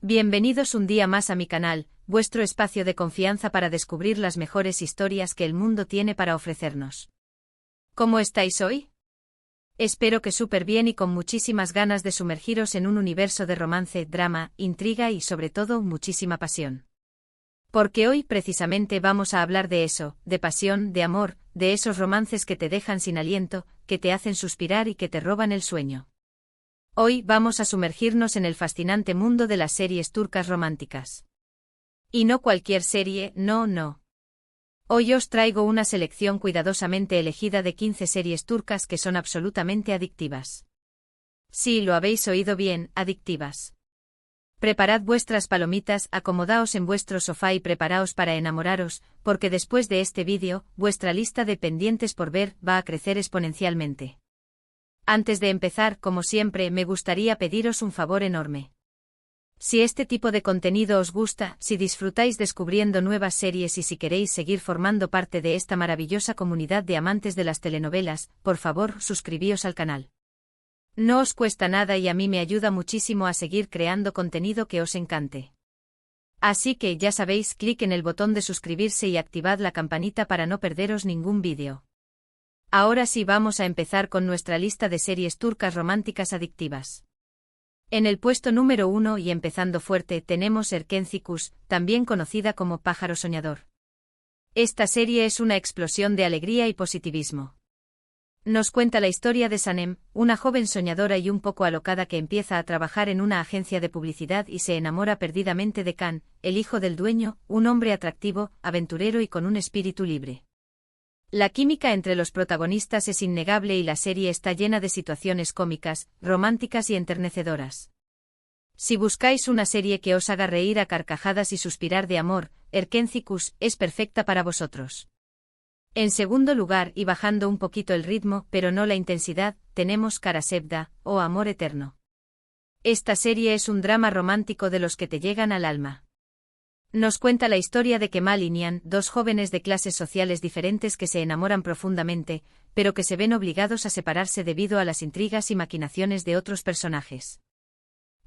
Bienvenidos un día más a mi canal, vuestro espacio de confianza para descubrir las mejores historias que el mundo tiene para ofrecernos. ¿Cómo estáis hoy? Espero que súper bien y con muchísimas ganas de sumergiros en un universo de romance, drama, intriga y sobre todo muchísima pasión. Porque hoy precisamente vamos a hablar de eso, de pasión, de amor, de esos romances que te dejan sin aliento, que te hacen suspirar y que te roban el sueño. Hoy vamos a sumergirnos en el fascinante mundo de las series turcas románticas. Y no cualquier serie, no. Hoy os traigo una selección cuidadosamente elegida de 15 series turcas que son absolutamente adictivas. Sí, lo habéis oído bien, adictivas. Preparad vuestras palomitas, acomodaos en vuestro sofá y preparaos para enamoraros, porque después de este vídeo, vuestra lista de pendientes por ver va a crecer exponencialmente. Antes de empezar, como siempre, me gustaría pediros un favor enorme. Si este tipo de contenido os gusta, si disfrutáis descubriendo nuevas series y si queréis seguir formando parte de esta maravillosa comunidad de amantes de las telenovelas, por favor, suscribíos al canal. No os cuesta nada y a mí me ayuda muchísimo a seguir creando contenido que os encante. Así que ya sabéis, clic en el botón de suscribirse y activad la campanita para no perderos ningún vídeo. Ahora sí vamos a empezar con nuestra lista de series turcas románticas adictivas. En el puesto número 1 y empezando fuerte tenemos Erkenci, también conocida como Pájaro Soñador. Esta serie es una explosión de alegría y positivismo. Nos cuenta la historia de Sanem, una joven soñadora y un poco alocada que empieza a trabajar en una agencia de publicidad y se enamora perdidamente de Can, el hijo del dueño, un hombre atractivo, aventurero y con un espíritu libre. La química entre los protagonistas es innegable y la serie está llena de situaciones cómicas, románticas y enternecedoras. Si buscáis una serie que os haga reír a carcajadas y suspirar de amor, Erkenci es perfecta para vosotros. En segundo lugar, y bajando un poquito el ritmo, pero no la intensidad, tenemos Karasevda, o Amor Eterno. Esta serie es un drama romántico de los que te llegan al alma. Nos cuenta la historia de Kemal y Nihan, dos jóvenes de clases sociales diferentes que se enamoran profundamente, pero que se ven obligados a separarse debido a las intrigas y maquinaciones de otros personajes.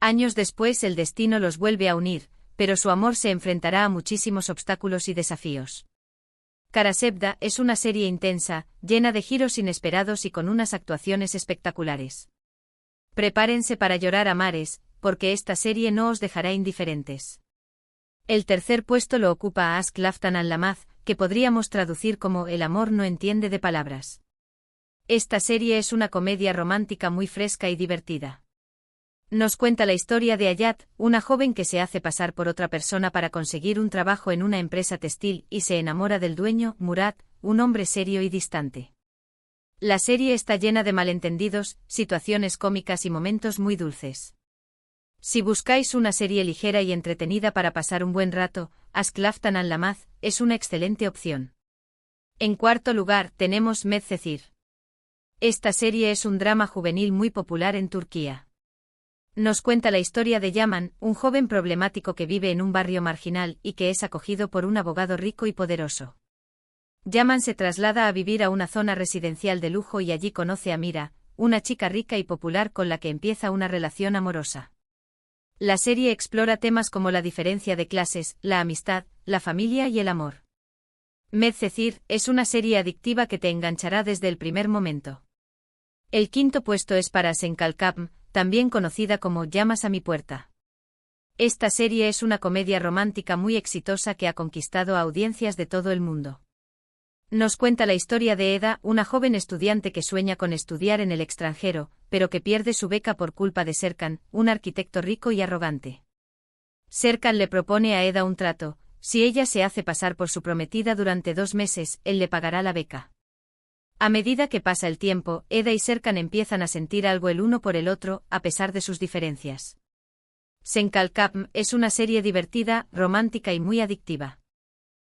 Años después el destino los vuelve a unir, pero su amor se enfrentará a muchísimos obstáculos y desafíos. Karasevda es una serie intensa, llena de giros inesperados y con unas actuaciones espectaculares. Prepárense para llorar a mares, porque esta serie no os dejará indiferentes. El tercer puesto lo ocupa Aşk Laftan Anlamaz, que podríamos traducir como El amor no entiende de palabras. Esta serie es una comedia romántica muy fresca y divertida. Nos cuenta la historia de Hayat, una joven que se hace pasar por otra persona para conseguir un trabajo en una empresa textil y se enamora del dueño, Murat, un hombre serio y distante. La serie está llena de malentendidos, situaciones cómicas y momentos muy dulces. Si buscáis una serie ligera y entretenida para pasar un buen rato, Aşk Laftan Anlamaz es una excelente opción. En cuarto lugar tenemos Medcezir. Esta serie es un drama juvenil muy popular en Turquía. Nos cuenta la historia de Yaman, un joven problemático que vive en un barrio marginal y que es acogido por un abogado rico y poderoso. Yaman se traslada a vivir a una zona residencial de lujo y allí conoce a Mira, una chica rica y popular con la que empieza una relación amorosa. La serie explora temas como la diferencia de clases, la amistad, la familia y el amor. Medcezir es una serie adictiva que te enganchará desde el primer momento. El quinto puesto es para Sen Kalkapm, también conocida como Llamas a mi puerta. Esta serie es una comedia romántica muy exitosa que ha conquistado a audiencias de todo el mundo. Nos cuenta la historia de Eda, una joven estudiante que sueña con estudiar en el extranjero, pero que pierde su beca por culpa de Serkan, un arquitecto rico y arrogante. Serkan le propone a Eda un trato: si ella se hace pasar por su prometida durante 2 meses, él le pagará la beca. A medida que pasa el tiempo, Eda y Serkan empiezan a sentir algo el uno por el otro, a pesar de sus diferencias. Sen Kalkapm es una serie divertida, romántica y muy adictiva.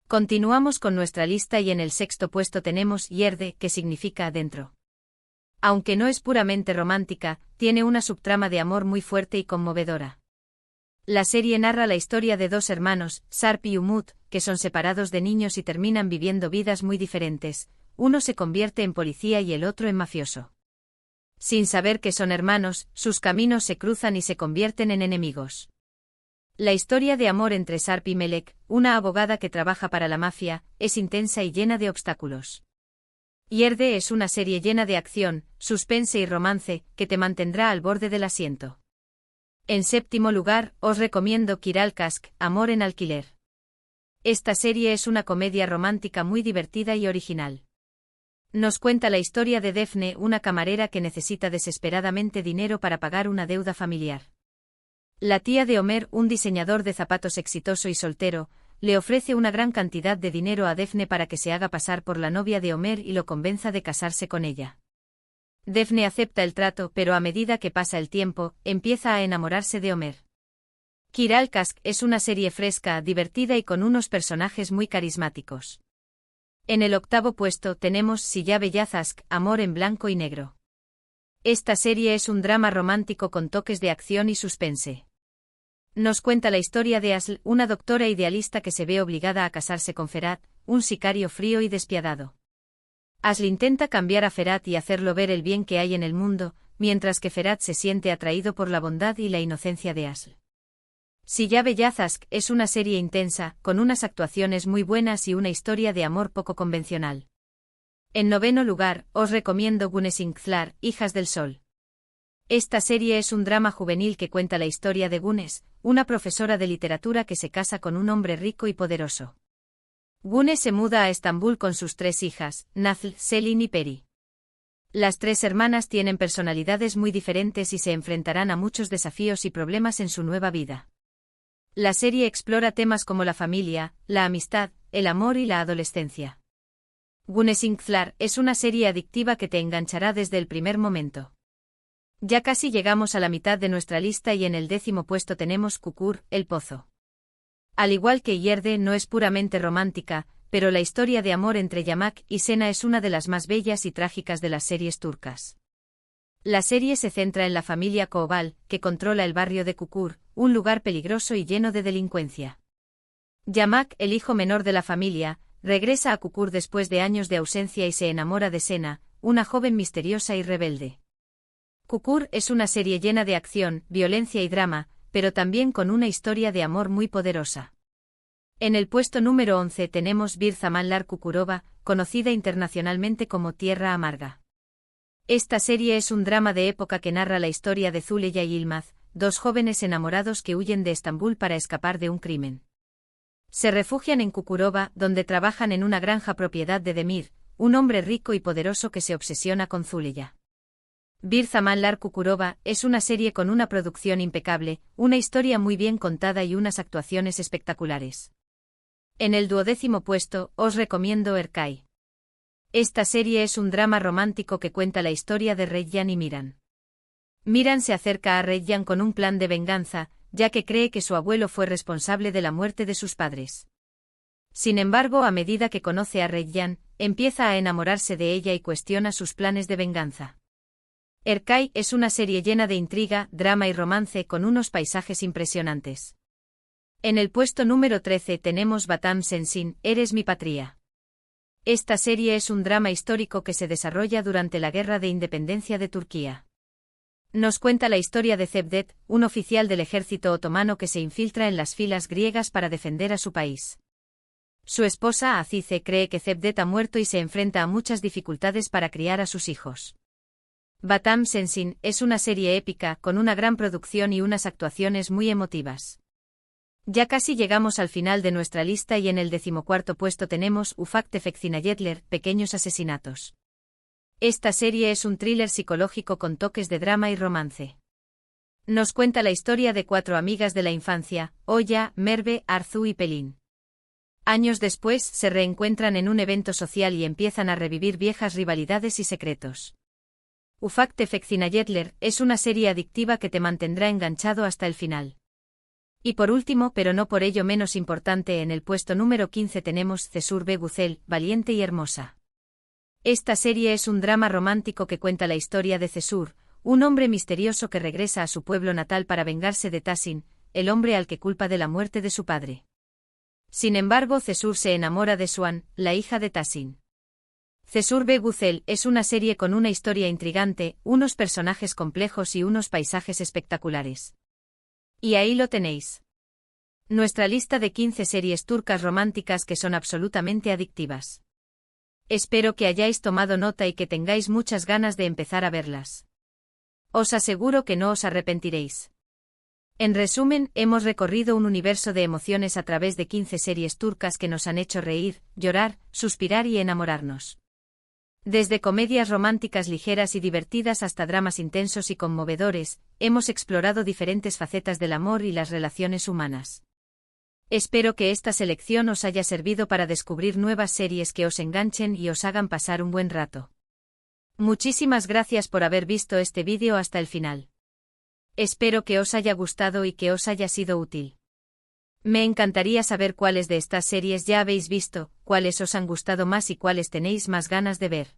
Continuamos con nuestra lista y en el sexto puesto tenemos Yerde, que significa adentro. Aunque no es puramente romántica, tiene una subtrama de amor muy fuerte y conmovedora. La serie narra la historia de dos hermanos, Sarp y Umut, que son separados de niños y terminan viviendo vidas muy diferentes. Uno se convierte en policía y el otro en mafioso. Sin saber que son hermanos, sus caminos se cruzan y se convierten en enemigos. La historia de amor entre Sarp y Melek, una abogada que trabaja para la mafia, es intensa y llena de obstáculos. Yerde es una serie llena de acción, suspense y romance, que te mantendrá al borde del asiento. En séptimo lugar, os recomiendo Kiral Kask, Amor en alquiler. Esta serie es una comedia romántica muy divertida y original. Nos cuenta la historia de Defne, una camarera que necesita desesperadamente dinero para pagar una deuda familiar. La tía de Homer, un diseñador de zapatos exitoso y soltero, le ofrece una gran cantidad de dinero a Defne para que se haga pasar por la novia de Homer y lo convenza de casarse con ella. Defne acepta el trato, pero a medida que pasa el tiempo, empieza a enamorarse de Homer. Kiral Kask es una serie fresca, divertida y con unos personajes muy carismáticos. En el octavo puesto tenemos Silla Bellazask, Amor en blanco y negro. Esta serie es un drama romántico con toques de acción y suspense. Nos cuenta la historia de Asl, una doctora idealista que se ve obligada a casarse con Ferat, un sicario frío y despiadado. Asl intenta cambiar a Ferat y hacerlo ver el bien que hay en el mundo, mientras que Ferat se siente atraído por la bondad y la inocencia de Asl. Silla Bellazask es una serie intensa, con unas actuaciones muy buenas y una historia de amor poco convencional. En noveno lugar, os recomiendo Gunes-Inkthlar, Hijas del Sol. Esta serie es un drama juvenil que cuenta la historia de Gunes, una profesora de literatura que se casa con un hombre rico y poderoso. Gunes se muda a Estambul con sus 3 hijas, Nazl, Selin y Peri. Las 3 hermanas tienen personalidades muy diferentes y se enfrentarán a muchos desafíos y problemas en su nueva vida. La serie explora temas como la familia, la amistad, el amor y la adolescencia. Gunes-Inkthlar es una serie adictiva que te enganchará desde el primer momento. Ya casi llegamos a la mitad de nuestra lista y en el 10º puesto tenemos Kukur, El Pozo. Al igual que Yerde no es puramente romántica, pero la historia de amor entre Yamak y Sena es una de las más bellas y trágicas de las series turcas. La serie se centra en la familia Koval, que controla el barrio de Kukur, un lugar peligroso y lleno de delincuencia. Yamak, el hijo menor de la familia, regresa a Kukur después de años de ausencia y se enamora de Sena, una joven misteriosa y rebelde. Kukur es una serie llena de acción, violencia y drama, pero también con una historia de amor muy poderosa. En el puesto número 11 tenemos Bir Zamanlar Kukurova, conocida internacionalmente como Tierra Amarga. Esta serie es un drama de época que narra la historia de Zuleya y Yilmaz, 2 jóvenes enamorados que huyen de Estambul para escapar de un crimen. Se refugian en Kukurova, donde trabajan en una granja propiedad de Demir, un hombre rico y poderoso que se obsesiona con Zuleya. Bir Zamanlar Kukurova es una serie con una producción impecable, una historia muy bien contada y unas actuaciones espectaculares. En el 12º puesto, os recomiendo Erkay. Esta serie es un drama romántico que cuenta la historia de Redyan y Miran. Miran se acerca a Redyan con un plan de venganza, ya que cree que su abuelo fue responsable de la muerte de sus padres. Sin embargo, a medida que conoce a Redyan, empieza a enamorarse de ella y cuestiona sus planes de venganza. Erkay es una serie llena de intriga, drama y romance con unos paisajes impresionantes. En el puesto número 13 tenemos Batam Sensin, Eres mi patria. Esta serie es un drama histórico que se desarrolla durante la Guerra de Independencia de Turquía. Nos cuenta la historia de Cevdet, un oficial del ejército otomano que se infiltra en las filas griegas para defender a su país. Su esposa Azize cree que Cevdet ha muerto y se enfrenta a muchas dificultades para criar a sus hijos. Batam Sensin es una serie épica con una gran producción y unas actuaciones muy emotivas. Ya casi llegamos al final de nuestra lista y en el 14º puesto tenemos Ufak Tefek Cinayetler, Pequeños asesinatos. Esta serie es un thriller psicológico con toques de drama y romance. Nos cuenta la historia de 4 amigas de la infancia, Oya, Merve, Arzu y Pelin. Años después se reencuentran en un evento social y empiezan a revivir viejas rivalidades y secretos. Ufak Tefek Cinayetler es una serie adictiva que te mantendrá enganchado hasta el final. Y por último, pero no por ello menos importante, en el puesto número 15 tenemos Cesur Beguzel, Valiente y Hermosa. Esta serie es un drama romántico que cuenta la historia de Cesur, un hombre misterioso que regresa a su pueblo natal para vengarse de Tahsin, el hombre al que culpa de la muerte de su padre. Sin embargo, Cesur se enamora de Swan, la hija de Tahsin. Cesur Beguzel es una serie con una historia intrigante, unos personajes complejos y unos paisajes espectaculares. Y ahí lo tenéis. Nuestra lista de 15 series turcas románticas que son absolutamente adictivas. Espero que hayáis tomado nota y que tengáis muchas ganas de empezar a verlas. Os aseguro que no os arrepentiréis. En resumen, hemos recorrido un universo de emociones a través de 15 series turcas que nos han hecho reír, llorar, suspirar y enamorarnos. Desde comedias románticas ligeras y divertidas hasta dramas intensos y conmovedores, hemos explorado diferentes facetas del amor y las relaciones humanas. Espero que esta selección os haya servido para descubrir nuevas series que os enganchen y os hagan pasar un buen rato. Muchísimas gracias por haber visto este vídeo hasta el final. Espero que os haya gustado y que os haya sido útil. Me encantaría saber cuáles de estas series ya habéis visto, cuáles os han gustado más y cuáles tenéis más ganas de ver.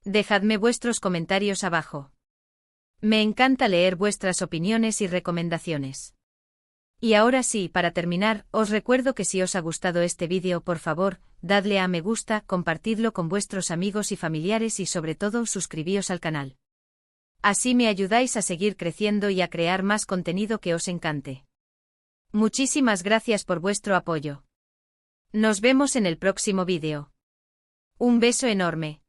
Dejadme vuestros comentarios abajo. Me encanta leer vuestras opiniones y recomendaciones. Y ahora sí, para terminar, os recuerdo que si os ha gustado este vídeo, por favor, dadle a me gusta, compartidlo con vuestros amigos y familiares y sobre todo suscribíos al canal. Así me ayudáis a seguir creciendo y a crear más contenido que os encante. Muchísimas gracias por vuestro apoyo. Nos vemos en el próximo vídeo. Un beso enorme.